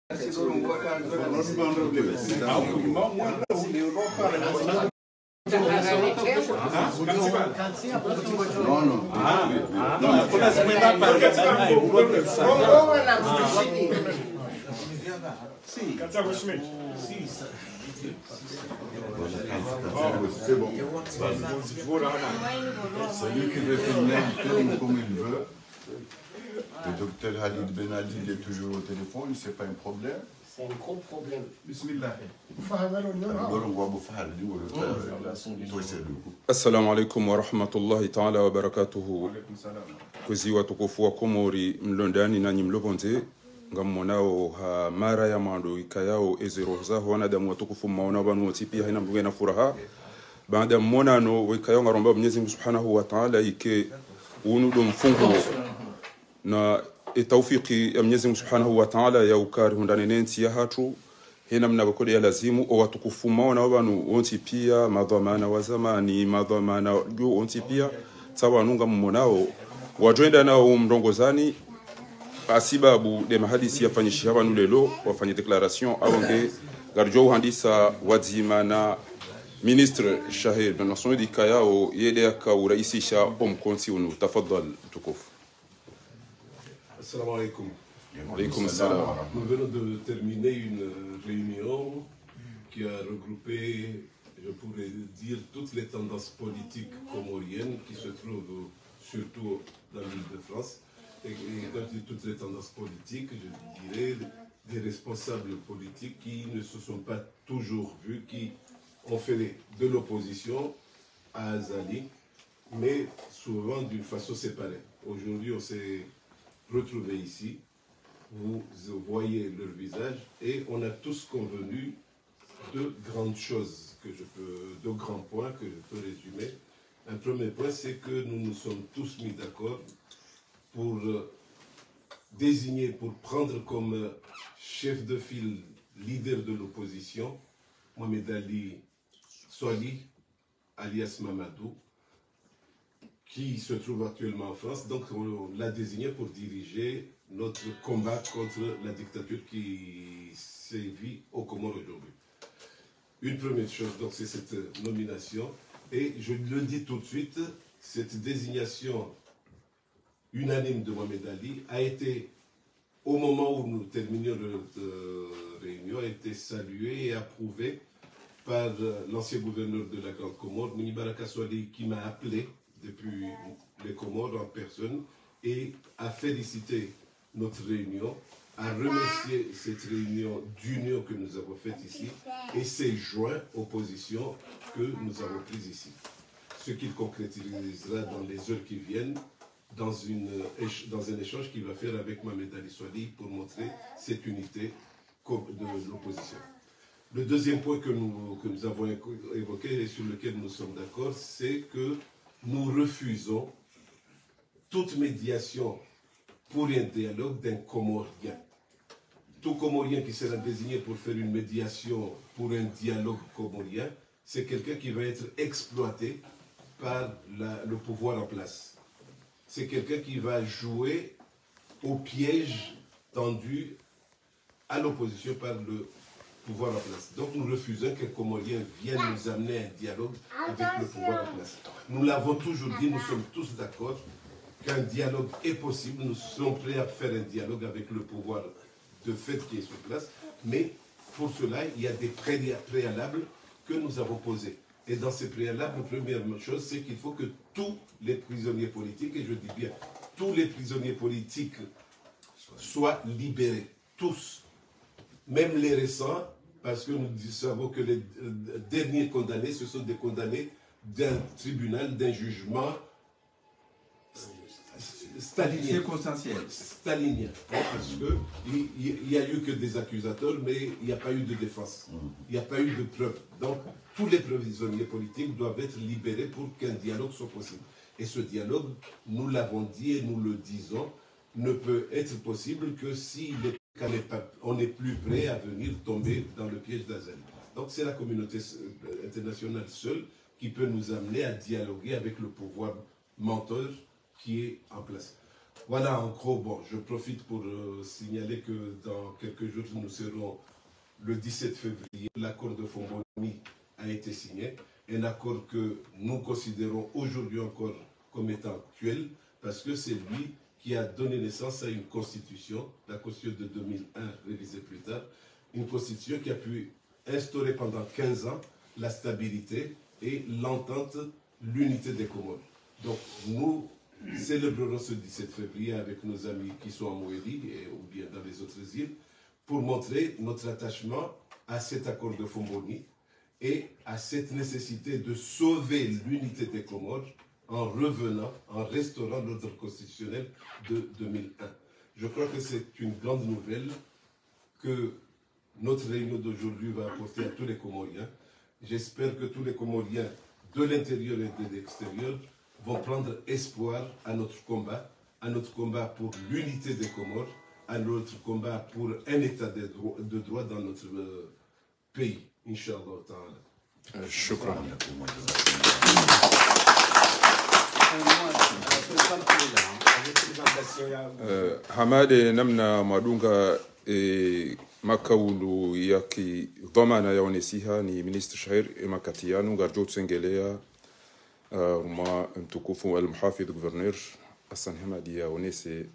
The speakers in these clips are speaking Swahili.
C'est bon. C'est lui qui veut filmer comme il veut. Le docteur Halid Ben Ali, il est toujours au téléphone, c'est pas un problème. C'est un gros problème. Bismillah. Assalamu alaikum wa rahmatullahi ta'ala wa barakatuhu. Kuzi watukufu wa Komori mlondani na nyimlobonze ngamonao ha mara ya mando ikayao eziroza wanadamu watukufu maona banu pia haina mbwe na furaha baada mmona no wikayo ngaromba Mwenyezi Mungu Subhanahu wa Ta'ala ike unudo mfungo na tawfiki ya Mwenyezi Mungu Subhanahu wa Ta'ala ya ukari hundane nenti ya hatu hena mnabakode ya lazimu o watukufu maona banu onti pia madhamana wa zamani madhamana yo onti pia sawa nunga mmonao wajoenda nao mrongozani asibabu de mahadisi yafanyishi haba nulelo wafanye declaration awonge garjo uhandisa wadzimana ministre Shahir na national dikayao yele akauraisisha omkonsi unu tafadhal tukufu. Assalamu alaikum. Alaykum salam. Nous venons de terminer une réunion qui a regroupé, je pourrais dire, toutes les tendances politiques comoriennes qui se trouvent surtout dans l'île de France. Et quand je dis toutes les tendances politiques, je dirais des responsables politiques qui ne se sont pas toujours vus, qui ont fait de l'opposition à Azali, mais souvent d'une façon séparée. Aujourd'hui, on s'est retrouvés ici, vous voyez leur visage, et on a tous convenu de grandes choses, de grands points que je peux résumer. Un premier point, c'est que nous nous sommes tous mis d'accord pour désigner, pour prendre comme chef de file, leader de l'opposition, Mohamed Ali Swali, alias Mamadou, qui se trouve actuellement en France. Donc on l'a désigné pour diriger notre combat contre la dictature qui sévit aux Comores aujourd'hui. Une première chose, donc, c'est cette nomination. Et je le dis tout de suite, cette désignation unanime de Mohamed Ali a été, au moment où nous terminions notre réunion, a été saluée et approuvée par l'ancien gouverneur de la Grande Comore, Mouni Baraka Swali, qui m'a appelé depuis les Comores en personne et a félicité notre réunion, a remercié cette réunion d'union que nous avons faite ici et s'est joint aux positions que nous avons prises ici. Ce qu'il concrétisera dans les heures qui viennent, dans un échange qu'il va faire avec Mohamed Ali Swali pour montrer cette unité de l'opposition. Le deuxième point que nous avons évoqué et sur lequel nous sommes d'accord, c'est que nous refusons toute médiation pour un dialogue d'un Comorien. Tout Comorien qui sera désigné pour faire une médiation pour un dialogue comorien, c'est quelqu'un qui va être exploité par le pouvoir en place. C'est quelqu'un qui va jouer au piège tendu à l'opposition par le pouvoir en place. Donc nous refusons qu'un Comorien vienne nous amener un dialogue avec le pouvoir en place. Nous l'avons toujours dit, nous sommes tous d'accord qu'un dialogue est possible, nous sommes prêts à faire un dialogue avec le pouvoir de fait qui est sur place, mais pour cela, il y a des préalables que nous avons posés. Et dans ces préalables, la première chose, c'est qu'il faut que tous les prisonniers politiques, et je dis bien tous les prisonniers politiques, soient libérés. Tous. Même les récents, parce que nous savons que les derniers condamnés, ce sont des condamnés d'un tribunal, d'un jugement stalinien. Circonstanciel. Stalinien. Parce qu'il n'y a eu que des accusateurs, mais il n'y a pas eu de défense. Il n'y a pas eu de preuves. Donc, tous les prisonniers politiques doivent être libérés pour qu'un dialogue soit possible. Et ce dialogue, nous l'avons dit et nous le disons, ne peut être possible que si on n'est plus prêt à venir tomber dans le piège d'Azali. Donc c'est la communauté internationale seule qui peut nous amener à dialoguer avec le pouvoir menteur qui est en place. Voilà, en gros, bon, je profite pour signaler que dans quelques jours, nous serons le 17 février. L'accord de Fomboni a été signé, un accord que nous considérons aujourd'hui encore comme étant actuel, parce que c'est lui qui a donné naissance à une constitution, la constitution de 2001, révisée plus tard, une constitution qui a pu instaurer pendant 15 ans la stabilité et l'entente, l'unité des Comores. Donc nous célébrerons ce 17 février avec nos amis qui sont en Mouélie ou bien dans les autres îles pour montrer notre attachement à cet accord de Fomboni et à cette nécessité de sauver l'unité des Comores en revenant, en restaurant l'ordre constitutionnel de 2001. Je crois que c'est une grande nouvelle que notre réunion d'aujourd'hui va apporter à tous les Comoriens. J'espère que tous les Comoriens de l'intérieur et de l'extérieur vont prendre espoir à notre combat pour l'unité des Comores, à notre combat pour un état de droit dans notre pays. Inch'Allah ta'ala. Shukran. Hamade namna madunga makaulu yaki dhamana yaonesiha ni Ministre Shair Makatiano ngarjo tsengelea ma mtukufu al-Muhafidh Gouverneur Hassan Hamadi yaonese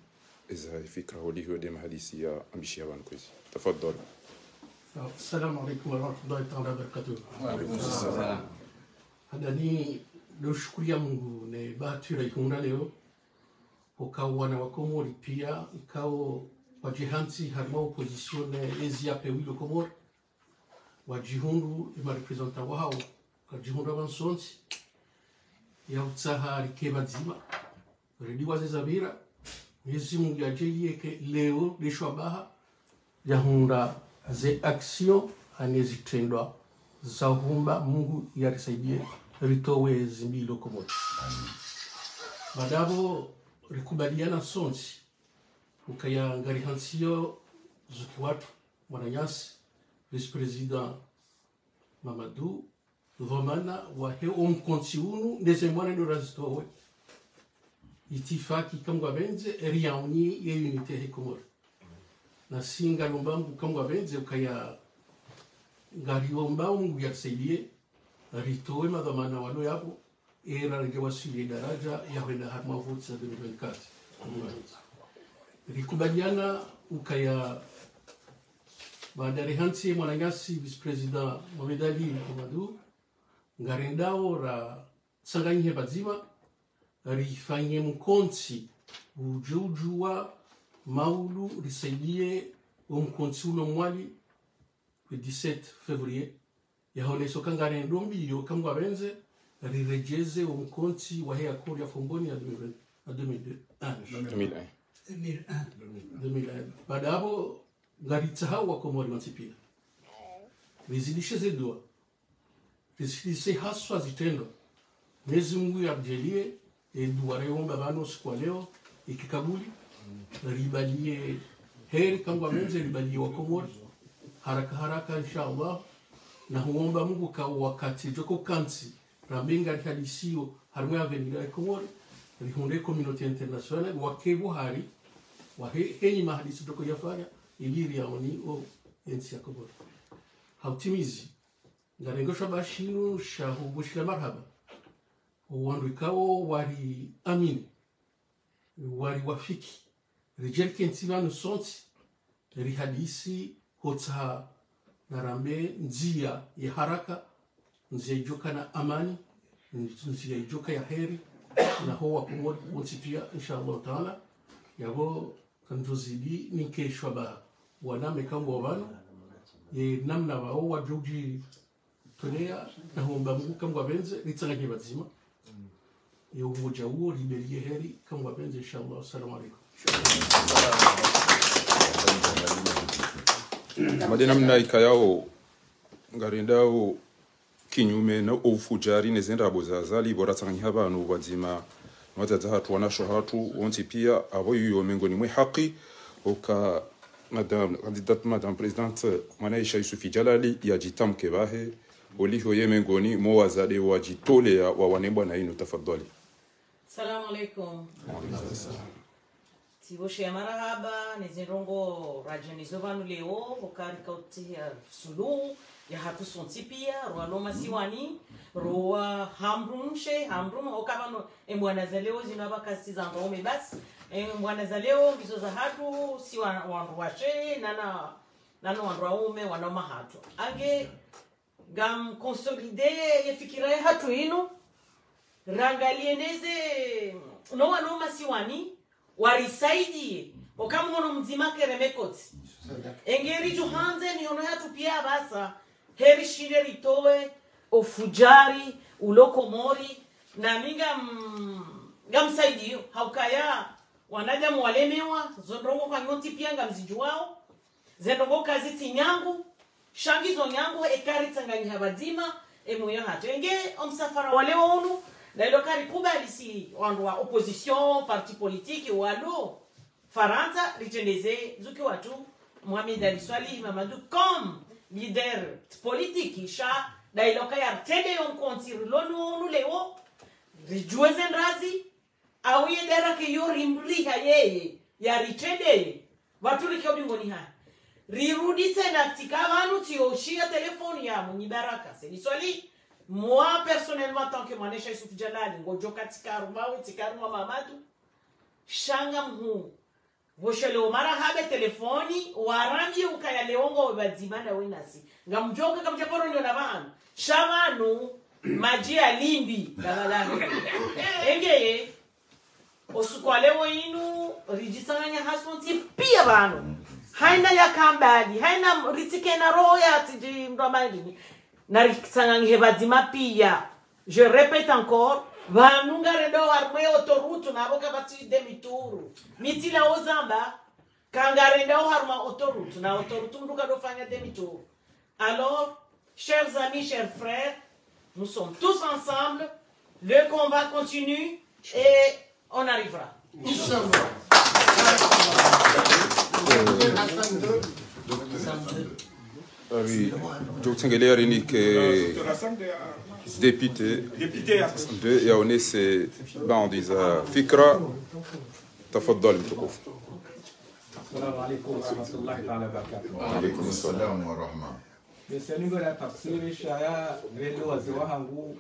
إذا فكرة وليه وديم حديثية أمشي أبان كويس تفضل. السلام عليكم ورحمة الله تعالى وبركاته. وعليكم السلام. Hadani nashukuru Mungu ne bahati raihunda leo ukao wana wa Komori pia ukao wajihansi harma opposition ezia pewilo Komori wajihundu ima representa wao kajihunda wansonsi ya utsaha rikeba zima redi wazezabira Mwenyezi Mungu ajalie ke leo leshwabaha yahunda ze action anezitendwa za humba Mungu yarisaidie ritowe zimbilo Komori. Badabo rikubaliana sonsi ukaya ngarihansio zukiwatu mwananyasi vice-president Mamadou Romana wa he omkonti unu ndeze mwana ndo razitowe itifaki kangwa benze eriauni ye unité he Komori na singa lombambu kangwa benze ukaya ngariomba Mungu yasaidie ritowe madhamana walo yapo era ngewasili daraja ya kwenda harma votes za 2024 rikubaliana ukaya bandari hansi mwananyasi vice-president Mohamed Ali Mamadou ngarendao ra sanganye bazima rifanye mkonti ujujua maulu risaidie umkonti ulo mwali le 17 février yahone soka ngarendombi yo kangwa benze rirejeze umkonti wa hea kuri ya Fomboni ya 2001 badabo ngaritsaha wa Komori mansipia rizidishe zedua rizidishe haswa zitendo Mwenyezi Mungu yajalie eduare omba bano siku leo ikikabuli ribalie heri kangwa benze ribalie wa Komori haraka inshallah na huomba Mungu kwa wakati joko kansi rambinga hadisio harmo ya venida Komori rihunde community international wakebu hari wa henyi mahadisi joko yafanya iliri yaoni o ensi ya Komori hautimizi ngarengo shabashinu shahu bushila marhaba wandu ikao wari amini wari wafiki rijel kentibanu sonti rihadisi hotsa narambe njia ya haraka njia ijoka na amani njia ijoka ya heri na huwa Komori unsipia inshallah taala yabo kanjozidi nikeshwa ba waname kambo wabano ye namna wao wajuji tolea na huomba Mungu kambo benze ritsanganye bazima ye umoja huo libelie heri kambo benze inshallah. Assalamu alaikum. Madena mnaika yao ngarendao kinyume na ufujari nezenda abozazali bora tsangiha abantu bazima nwazaza hatu wanasho hatu wonti pia abo yuyo mengoni mwe haki oka madame présidente Mwanaisha Yusufi Jalali yajitamke bahe oliho yemengoni mowazade wajitole wa wanebwa na ino tafadhali. Assalamu alaikum. Tiboshe marahaba nezirongo rajanizo vanu leo vokari kauti ya sulu ya hatu sontipia roaloma siwani roa hamrum okavano embwana za leo zinaba kasi za ngome basi embwana za leo ngizo za hatu si wandu washe nana wandu waume wanoma hatu ange gam consolide ye fikira ya hatu inu rangalieneze no wanoma siwani warisaidie okamuno mzima keremekoti engeri juhanze ni ono yatu pia basa heri shire ritowe ofujari ulokomori na minga gamsaidio haukaya wanaja mwalemewa zondrongo kwa nyoti pia ngamzijuao zendongo kazi tinyangu shangizo nyangu ekari tangani habadima emoyo hatu enge omsafara wale onu na ilo kari kubali si wandu wa opposition parti politique walo Faransa ritendeze zuki watu Mohamed Ali Swali Mamadou comme leader politique isha da ilo kari artede yon kontir lonu leo rijuezen razi au yedera ke yo rimri hayeye ya ritende watu likyo bingoni haya rirudi tena tikavanu tioshia telefoni ya mwenye baraka c'est Swali. Moi, personnellement, tant que Manesha Yusuf Jalali, Ngojoka Tikaruma Mamadou, Shangamhu, Voshele Omara Habe telefoni, Warambi Ukaya Leongo Bazimana Winasi, Gamjoka Kamjaporo Nyonavan, Shamanu, Majia Limbi, Engeye, Osukwalewo inu, Rijisanya Hasmonti, Pia Bano, Haina Yakambadi, Haina Ritikena Roya, Tiji Mdomani. Je répète encore, vanunga redo armwe autoroute na boka bati demituru. Mitila ozamba kangarenda harma autoroute na autoroute nduka do fanya demituru. Alors, chers amis, chers frères, nous sommes tous ensemble, le combat continue et on arrivera. Inch'Allah. Oui, donc Tsengelé ni que député de Yaoundé c'est Bandiza Fikra تفضل متوقف. السلام عليكم ورحمة الله تعالى وبركاته. وعليكم السلام ورحمة. Nisanigo la tafsiri shaya vile wazee wangu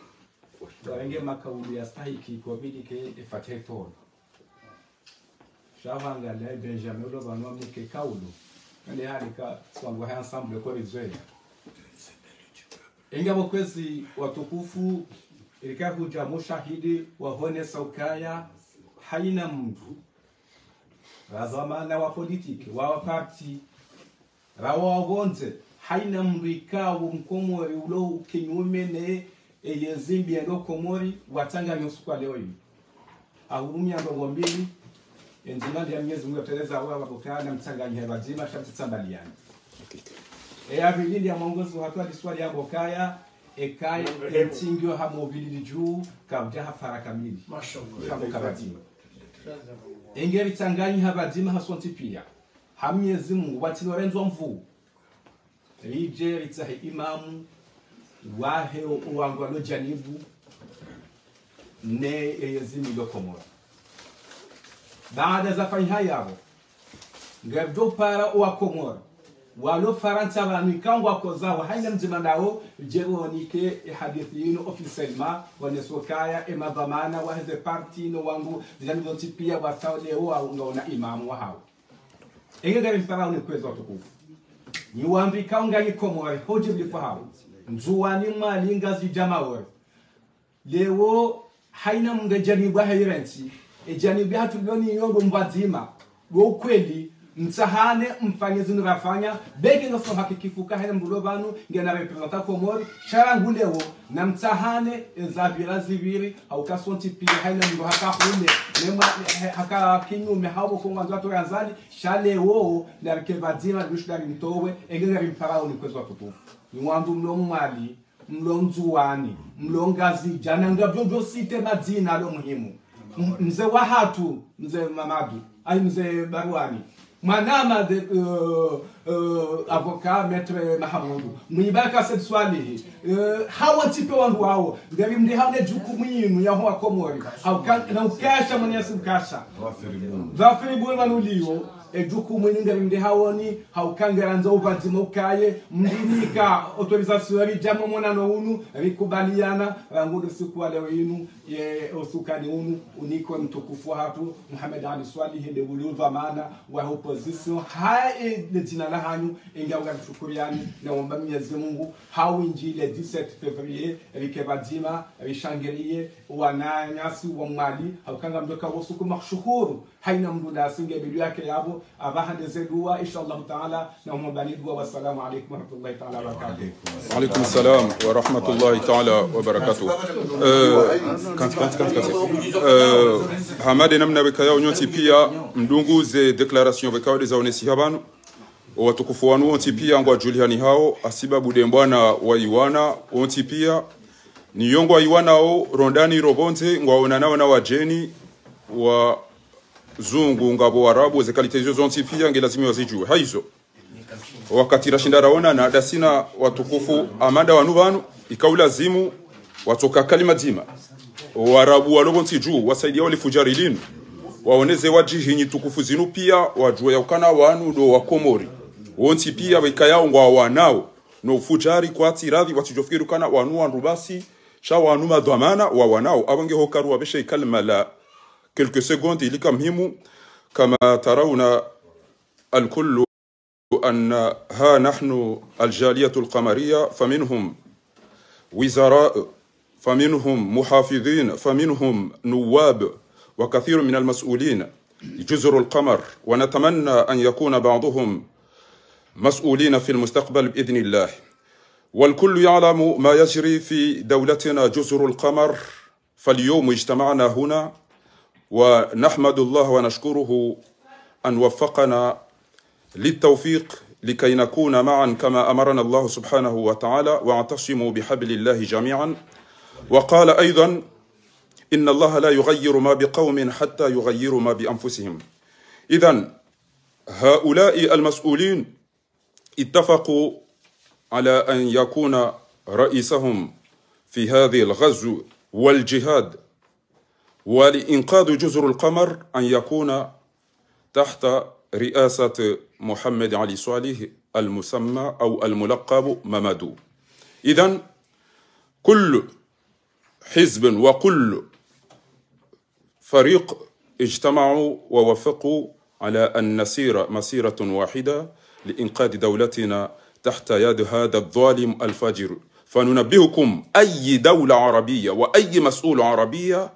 waenge makauli ya stahiki kwa bidii ke ifateto. Shawanga la Benjamin lo banwa mke kaulu. Kale halika swangu haya ensemble kwa rizwenya. Inga mkwezi watukufu ilika kuja mushahidi wahone saukaya haina mtu. Razamana wa politiki wa parti rawa wagonze haina mrika mkomori ulo kinyume ne yezimbi ndo komori watanga nyosukwa leo hivi ahurumia ndo mbili enzima ndia Mwenyezi Mungu ateleza wao wakokana mtanganya bazima shabti tsambaliana avili ya mwongozi wa watu swali ya bokaya ekaya etingio ha mobili juu kabja hafara kamili mashallah kabadima engeri tsanganyi habadima hasonti pia hamyezi Mungu wati Lorenzo mvu rije ritsahe imamu wahe uwangu alo janibu ne yezimi lokomora baada za fanya yabo ngabdo para uwa komora walo Faransa banu kangwa kozaho haina mzima nao jeronike hadithi yino officiellement wanesokaya emavamana wa heze parti no wangu janibu tipia wa saule wa ngaona imamu wa hao engegari mpara unikwezo tukufu ni wambi kaunga ni komore hoje blifahamu nzuwani mali ngazi jamawe lewo haina mga janibu hayirensi janibu hatuloni yongo mbazima go kweli msahane mfanyezi nurafanya bege ngoso hakikifuka haina mbulobanu ngena representa komori sharangulewo na msahane zabira zibiri au kasonti pia haina mbo hakahune nema haka kinyume habo kongwanzo to yanzali shalewo na rekebadima bishudari mtowe engeri mparao ni kwezo tutu ni mwandu mlomali mlonzuani mlongazi jana ngabyo site madina lo muhimu mzee wa hatu mzee Mamadu ai mzee Barwani manama de avocat maître Mahamudu mwibaka said swali hawa tipe wandu wao ngabi mndi haone jukumu yinu ya hoa Komori au na ukasha mwenyezi ukasha zafiri bwe manuliyo jukumu yinu ngabi mndi haoni haukangaranza ubazima ukaye mdinika autorisation ya jamu mwana no unu rikubaliana ngudu siku wale wenu ye usukani unu uniko mtukufu hatu Muhammad Ali Swalih de buluva maana wa opposition hai le jina la hanyu ingawa shukuriani na omba Mwenyezi Mungu hau injili 17 February rikebadima rishangelie wananyasi wa mali haukanga mdoka wasuku makhshukuru haina mduda singe bidu yake yabo abahande zedua inshallah taala na mbani dua wassalamu alaykum wa rahmatullahi taala wa barakatuh. Alaykum salam wa rahmatullahi taala wa barakatuh. Hamade namna wekaya unyoti pia mdunguze declaration wekaya de zaonesi habanu watukufu wanu onti pia ngwa Juliani hao asibabu de mbwana wa Iwana onti pia ni yongo wa Iwana o rondani robonte ngwa onana na wajeni wa zungu ngabo arabu zekalite hizo zonti pia ngelazimi wazijue haizo wakati rashindara ona na dasina watukufu amanda wanubanu ikaulazimu watoka kalima dima warabu walobonti juu wasaidia wale fujarilinu waoneze wajihinyi tukufu zinu pia wajue yaukana wanu do wa Komori wonti pia wekayao ngwa wanao no fujari kwa tiradhi watujofikiru kana wanu wanrubasi sha wanu madhamana wa wanao abange hokaru wabeshe ikalma la quelques secondes ilika muhimu kama tarawna الكل أن ها نحن الجالية القمرية فمنهم وزراء فمنهم محافظين فمنهم نواب وكثير من المسؤولين جزر القمر ونتمنى أن يكون بعضهم مسؤولين في المستقبل بإذن الله والكل يعلم ما يجري في دولتنا جزر القمر فاليوم اجتمعنا هنا ونحمد الله ونشكره أن وفقنا للتوفيق لكي نكون معا كما أمرنا الله سبحانه وتعالى واعتصموا بحبل الله جميعا وقال أيضا إن الله لا يغير ما بقوم حتى يغيروا ما بأنفسهم إذن هؤلاء المسؤولين اتفقوا على أن يكون رئيسهم في هذه الغزو والجهاد ولإنقاذ جزر القمر أن يكون تحت رئاسة محمد علي صالح المسمى أو الملقب ممدو. إذن كل حزب وكل فريق اجتمعوا ووافقوا على أن نسير مسيرة واحدة لإنقاذ دولتنا تحت يد هذا الظالم الفاجر. فننبهكم أي دولة عربية وأي مسؤول عربية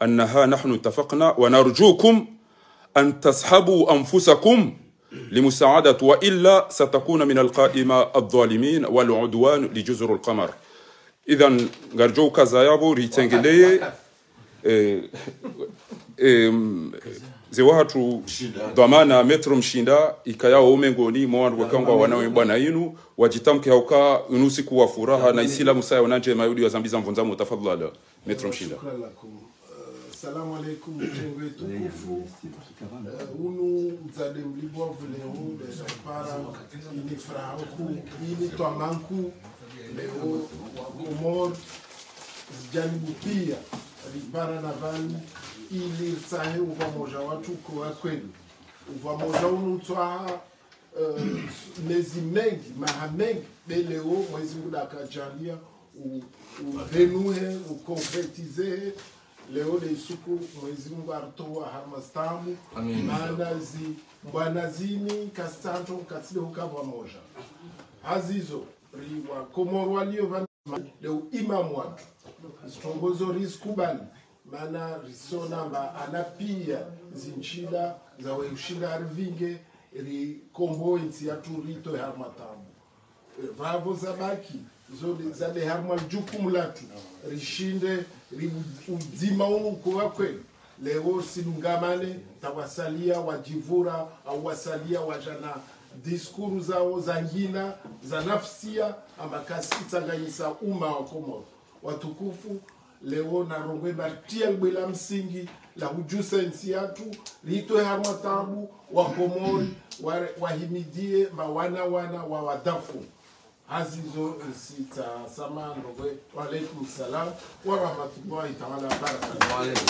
أنها نحن اتفقنا ونرجوكم أن تسحبوا أنفسكم لمساعدة وإلا ستكون من القائمة الظالمين والعدوان لجزر القمر. إذن نرجوك زيابو ريتنجلي ziwahatu dhamana metro mshinda ikayao umengoni mwandu wakangwa wanawe bwana yinu wajitamke hauka unusi kuwa furaha na isila musaya wananje mayudi wa zambiza mvunzamu tafadhali metro mshinda. Salamu alaikum mjengo yetu kufu unu mzade mlibwa vleo deja para ini fraku ini twamanku leo Komor janibu pia ripara na vani ili tsahe uva moja watu kwa kweli uva moja unu twa mezi mengi mahamengi beleo mwezi mudaka jalia uvenuhe ukonkretize leo de suku mwezi Mungu artoa harmastamu maana bwana zini kastanto katile ukava moja azizo riwa Komoro walio van leo imam watu stongozo riskubali maana risona mba anapia zinchida za weushinda arvinge ri kombo inti ya turito harmatamu vavo zabaki zode zade harmal jukumu latu rishinde uzima unu kwa kweli leo silungamane tawasalia wajivura au wasalia wajana diskuru zao za ngina za nafsia ambakasi tanganyisa umma wa Komoro watukufu leo na rongwe bartia bela msingi la hujusa nchi yetu litoe harma tabu wa Komori wahimidie mawana wa wadafu azizo sita sama rongwe. Wa alaikum salam wa rahmatullahi ta'ala wa barakatuh.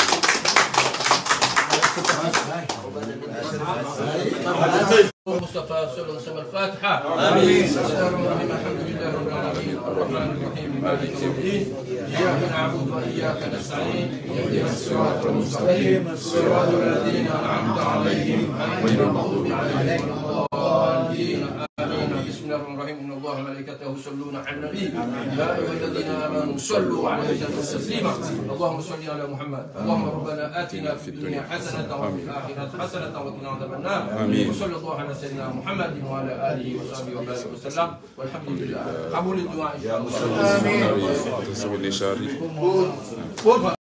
مصطفى صلى الله عليه وسلم الفاتحة. آمين. بسم الله الرحمن الرحيم الحمد لله رب العالمين الرحمن الرحيم مالك يوم الدين إياك نعبد وإياك نستعين اهدنا الصراط المستقيم صراط الذين أنعمت عليهم غير المغضوب عليهم ولا الضالين. آمين. بسم الله الرحمن الرحيم إن الله وملائكته يصلون على النبي يا أيها الذين آمنوا صلوا عليه تسليما. اللهم صل على محمد. اللهم ربنا آتنا في الدنيا حسنة وفي الآخرة حسنة وقنا عذاب النار. آمين. وصلى الله على سيدنا محمد وعلى آله وصحبه وبارك وسلم والحمد لله. قبول الدعاء إن شاء الله. آمين.